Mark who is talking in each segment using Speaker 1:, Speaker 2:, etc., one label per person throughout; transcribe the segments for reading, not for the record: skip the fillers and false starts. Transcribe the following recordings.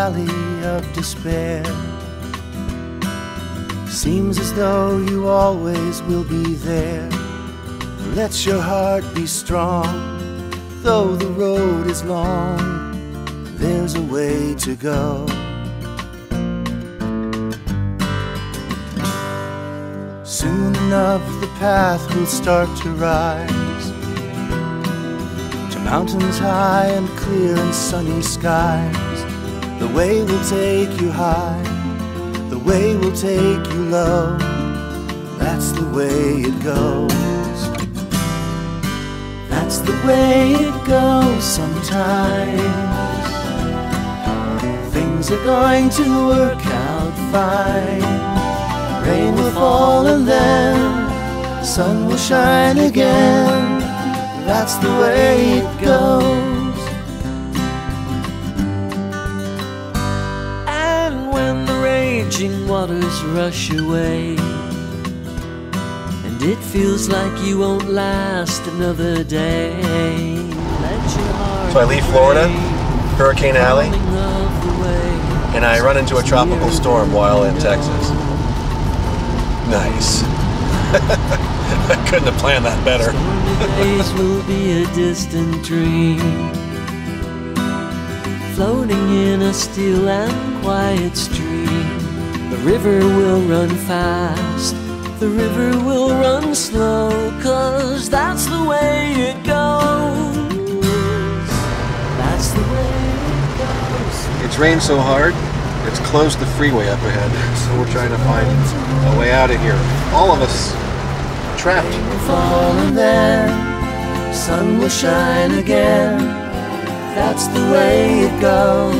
Speaker 1: valley of despair. Seems as though you always will be there. Let your heart be strong. Though the road is long, there's a way to go. Soon enough the path will start to rise to mountains high and clear and sunny skies. The way will take you high, the way will take you low. That's the way it goes. That's the way it goes sometimes. Things are going to work out fine. Rain will fall and then sun will shine again. That's the way it goes.
Speaker 2: And when the raging waters rush away, and it feels like you won't last another day, let your heart
Speaker 3: so I leave Florida, Hurricane Alley, and I run into a tropical storm while in Texas. Nice. I couldn't have planned that better.
Speaker 2: Days will be a distant dream, floating in a still and quiet stream. The river will run fast, the river will run slow, 'cause that's the way it goes. That's the way it goes.
Speaker 3: It's rained so hard, it's closed the freeway up ahead, so we're trying to find a way out of here. All of us trapped.
Speaker 1: Rain will fall and then sun will shine again. That's the way it goes.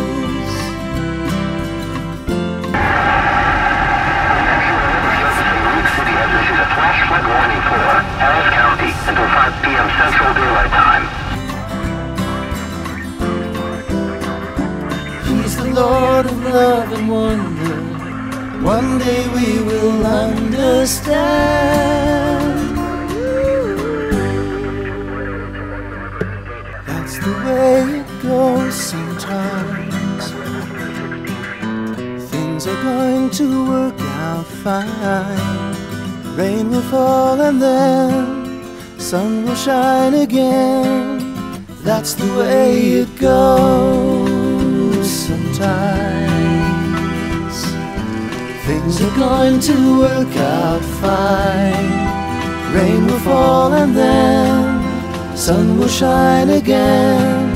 Speaker 4: Flash flood warning for Harris County until 5 p.m. Central Daylight Time.
Speaker 1: He's the Lord of love and wonder. One day we will understand. That's the way it goes sometimes. Things are going to work out fine. Rain will fall and then sun will shine again. That's the way it goes sometimes. Things are going to work out fine. Rain will fall and then sun will shine again.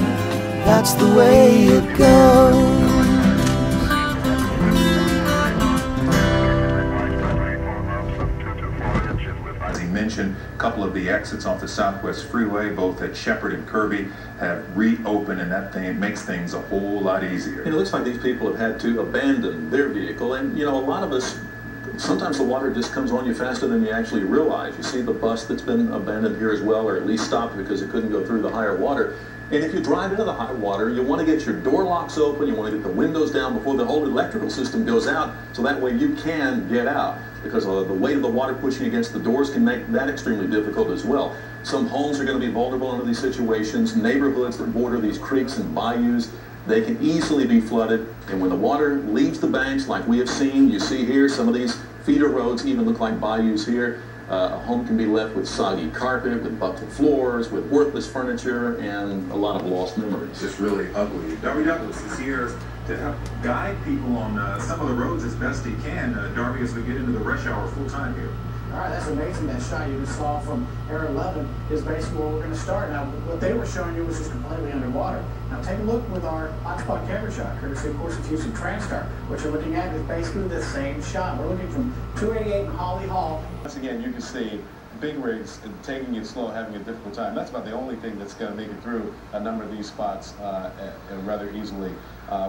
Speaker 1: That's the way it goes.
Speaker 5: Mentioned a couple of the exits off the Southwest Freeway, both at Shepherd and Kirby, have reopened, and that thing makes things a whole lot easier.
Speaker 6: It looks like these people have had to abandon their vehicle, and you know, a lot of us, sometimes the water just comes on you faster than you actually realize. You see the bus that's been abandoned here as well, or at least stopped because it couldn't go through the higher water. And if you drive into the high water, you want to get your door locks open, you want to get the windows down before the whole electrical system goes out, so that way you can get out. Because the weight of the water pushing against the doors can make that extremely difficult as well. Some homes are going to be vulnerable under these situations. Neighborhoods that border these creeks and bayous, they can easily be flooded. And when the water leaves the banks, like we have seen, you see here, some of these feeder roads even look like bayous here. A home can be left with soggy carpet, with buckled floors, with worthless furniture, and a lot of lost memories.
Speaker 5: It's just really ugly. Darby Douglas is here to help guide people on some of the roads as best he can. Darby, as we get into the rush hour full time here.
Speaker 7: All right, that's amazing. That shot you just saw from Area 11 is basically where we're going to start. Now, what they were showing you was just completely underwater. Now, take a look with our hotspot camera shot, courtesy, of course, of Houston Transtar. What you're looking at is basically the same shot. We're looking from 288 and Holly Hall.
Speaker 8: Once again, you can see big rigs taking it slow, having a difficult time. That's about the only thing that's going to make it through a number of these spots rather easily.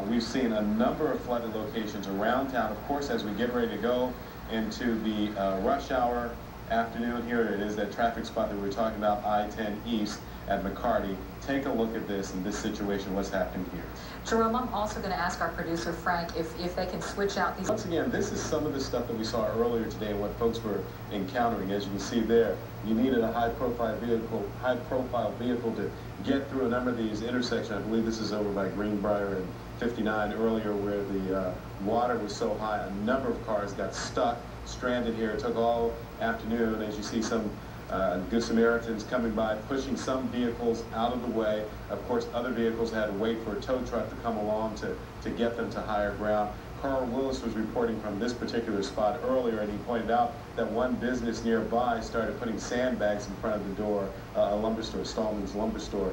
Speaker 8: We've seen a number of flooded locations around town. Of course, as we get ready to go into the rush hour afternoon, here it is, that traffic spot that we were talking about, I-10 East at McCarty. Take a look at this in this situation, what's happening here.
Speaker 9: Jerome, I'm also going to ask our producer, Frank, if they can switch out these.
Speaker 8: Once again, this is some of the stuff that we saw earlier today and what folks were encountering. As you can see there, you needed a high-profile vehicle to get through a number of these intersections. I believe this is over by Greenbrier 59 earlier, where the water was so high, a number of cars got stuck, stranded here. It took all afternoon, as you see some Good Samaritans coming by, pushing some vehicles out of the way. Of course, other vehicles had to wait for a tow truck to come along to get them to higher ground. Carl Willis was reporting from this particular spot earlier, and he pointed out that one business nearby started putting sandbags in front of the door, a lumber store, Stallman's lumber store,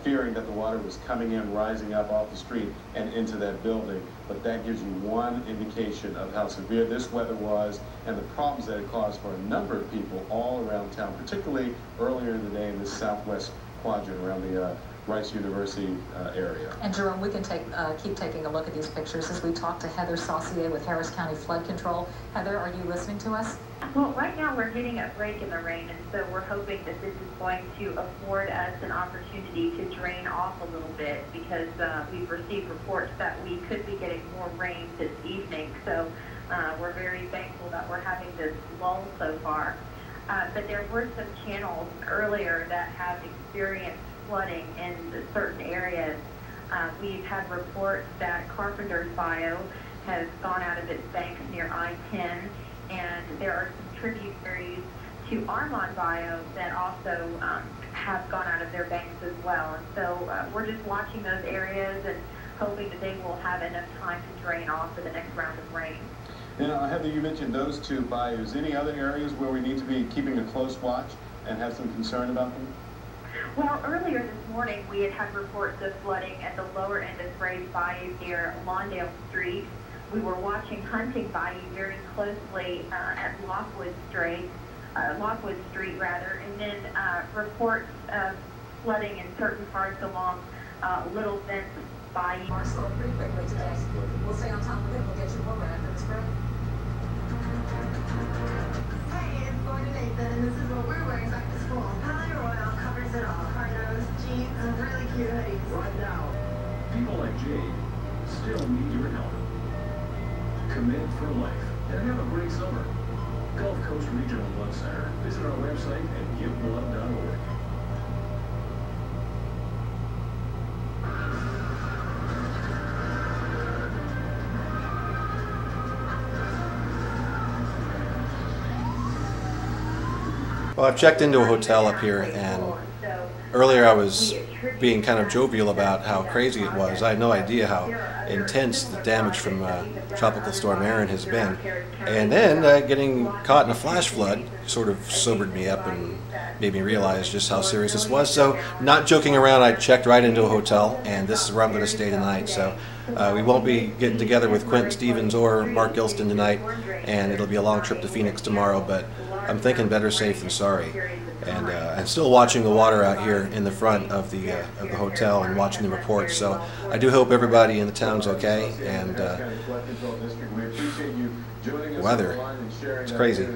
Speaker 8: fearing that the water was coming in, rising up off the street and into that building. But that gives you one indication of how severe this weather was and the problems that it caused for a number of people all around town, particularly earlier in the day in this southwest quadrant around the Rice University area.
Speaker 9: And Jerome, we can keep taking a look at these pictures as we talk to Heather Saucier with Harris County Flood Control. Heather, are you listening to us?
Speaker 10: Well, right now we're getting a break in the rain, and so we're hoping that this is going to afford us an opportunity to drain off a little bit, because we've received reports that we could be getting more rain this evening. So we're very thankful that we're having this lull so far. But there were some channels earlier that have experienced flooding in certain areas. We've had reports that Carpenter's Bayou has gone out of its banks near I-10, and there are some tributaries to Armand Bayou that also have gone out of their banks as well. And so we're just watching those areas and hoping that they will have enough time to drain off for the next round of rain.
Speaker 8: Now, Heather, you mentioned those two bayous. Any other areas where we need to be keeping a close watch and have some concern about them?
Speaker 10: Well, earlier this morning, we had reports of flooding at the lower end of Gray's Bayou near Lawndale Street. We were watching Hunting Bayou very closely at Lockwood Street, and then reports of flooding in certain parts along Little Fence Bayou.
Speaker 9: Slow pretty quickly today. We'll stay on top of it. We'll get you warmer after this break.
Speaker 11: Hey, it's Gordon Nathan, and this is what we're wearing back to school. Pally Royal covers it all. Cardos, jeans, and really cute hoodies.
Speaker 12: Right now, people like Jade still need your help. Commit for life and have a great summer. Gulf Coast Regional Blood Center. Visit our website at giveblood.org.
Speaker 3: Well, I've checked into a hotel up here, and earlier I was being kind of jovial about how crazy it was. I had no idea how intense the damage from Tropical Storm Erin has been. And then getting caught in a flash flood sort of sobered me up and made me realize just how serious this was. So, not joking around, I checked right into a hotel, and this is where I'm going to stay tonight. So we won't be getting together with Quentin Stevens or Mark Gilston tonight, and it'll be a long trip to Phoenix tomorrow, but I'm thinking better safe than sorry. And I'm still watching the water out here in the front of the hotel and watching the reports. So I do hope everybody in the town's okay. And weather, it's crazy.